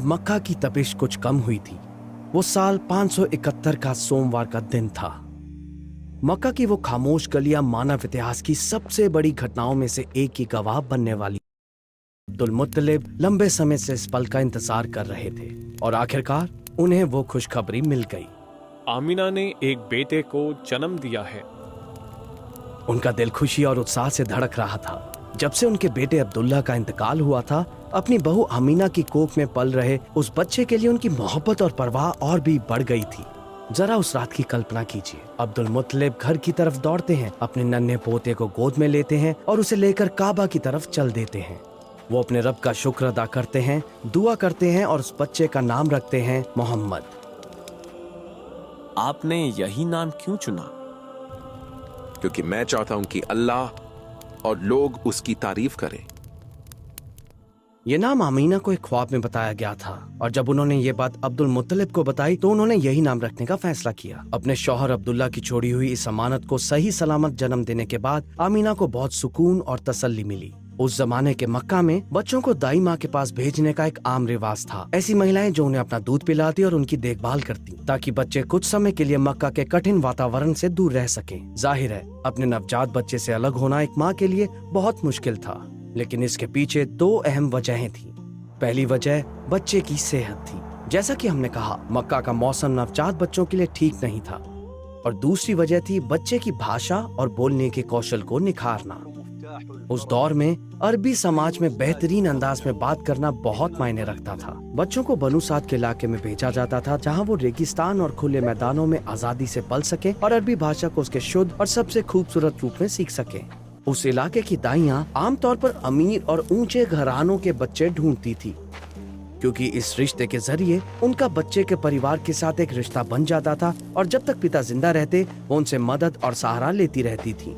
मक्का की तपिश कुछ कम हुई थी। वो साल 571 का सोमवार का दिन था। मक्का की वो खामोश गलियां मानव इतिहास की सबसे बड़ी घटनाओं में से एक की गवाह बनने वाली। अब्दुल मुत्तलिब लंबे समय से इस पल का इंतजार कर रहे थे और आखिरकार उन्हें वो खुशखबरी मिल गई। आमिना ने एक बेटे को जन्म दिया है। उनका दिल खुशी और उत्साह से धड़क रहा था। जब से उनके बेटे अब्दुल्ला का इंतकाल हुआ था, अपनी बहू आमीना की कोख में पल रहे उस बच्चे के लिए उनकी मोहब्बत और परवाह और भी बढ़ गई थी। जरा उस रात की कल्पना कीजिए। अब्दुल मुत्तलिब घर की तरफ दौड़ते हैं, अपने नन्हे पोते को गोद में लेते हैं और उसे लेकर काबा की तरफ चल देते हैं। वो अपने रब का शुक्र अदा करते हैं, दुआ करते हैं और उस बच्चे का नाम रखते हैं मोहम्मद। आपने यही नाम क्यों चुना? क्योंकि मैं चाहता हूं कि अल्लाह और लोग उसकी तारीफ करें। ये नाम आमीना को एक ख्वाब में बताया गया था और जब उन्होंने ये बात अब्दुल मुत्तलिब को बताई तो उन्होंने यही नाम रखने का फैसला किया। अपने शौहर अब्दुल्ला की छोड़ी हुई इस अमानत को सही सलामत जन्म देने के बाद आमीना को बहुत सुकून और तसल्ली मिली। उस जमाने के मक्का में बच्चों को दाई माँ के पास भेजने का एक आम रिवाज था। ऐसी महिलाएं जो उन्हें अपना दूध पिलाती और उनकी देखभाल करती ताकि बच्चे कुछ समय के लिए मक्का के कठिन वातावरण से दूर रह सकें। जाहिर है, अपने नवजात बच्चे से अलग होना एक माँ के लिए बहुत मुश्किल था, लेकिन इसके पीछे दो अहम वजहें थी। पहली वजह बच्चे की सेहत थी। जैसा कि हमने कहा, मक्का का मौसम नवजात बच्चों के लिए ठीक नहीं था। और दूसरी वजह थी बच्चे की भाषा और बोलने के कौशल को निखारना। उस दौर में अरबी समाज में बेहतरीन अंदाज में बात करना बहुत मायने रखता था। बच्चों को बनु साद के इलाके में भेजा जाता था, जहां वो रेगिस्तान और खुले मैदानों में आजादी से पल सके और अरबी भाषा को उसके शुद्ध और सबसे खूबसूरत रूप में सीख सके। उस इलाके की दाइयां आमतौर पर अमीर और ऊंचे घरानों के बच्चे ढूंढती थी, क्योंकि इस रिश्ते के जरिए उनका बच्चे के परिवार के साथ एक रिश्ता बन जाता था और जब तक पिता जिंदा रहते वो उनसे मदद और सहारा लेती रहती थी।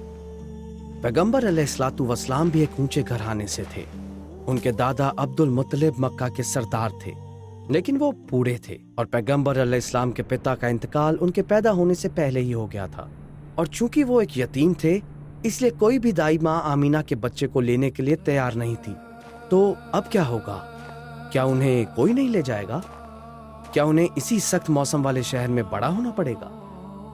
पैगंबर अलैहिस्सलातु वस्सलाम भी एक ऊंचे घराने से थे। उनके दादा अब्दुल मुत्तलिब मक्का के सरदार थे, लेकिन वो बूढ़े थे और पैगंबर अलैहिस्सलाम के पिता का इंतकाल उनके पैदा होने से पहले ही हो गया था। और चूंकि वो एक यतीम थे, इसलिए कोई भी दाई माँ आमीना के बच्चे को लेने के लिए तैयार नहीं थी। तो अब क्या होगा? क्या उन्हें कोई नहीं ले जाएगा? क्या उन्हें इसी सख्त मौसम वाले शहर में बड़ा होना पड़ेगा?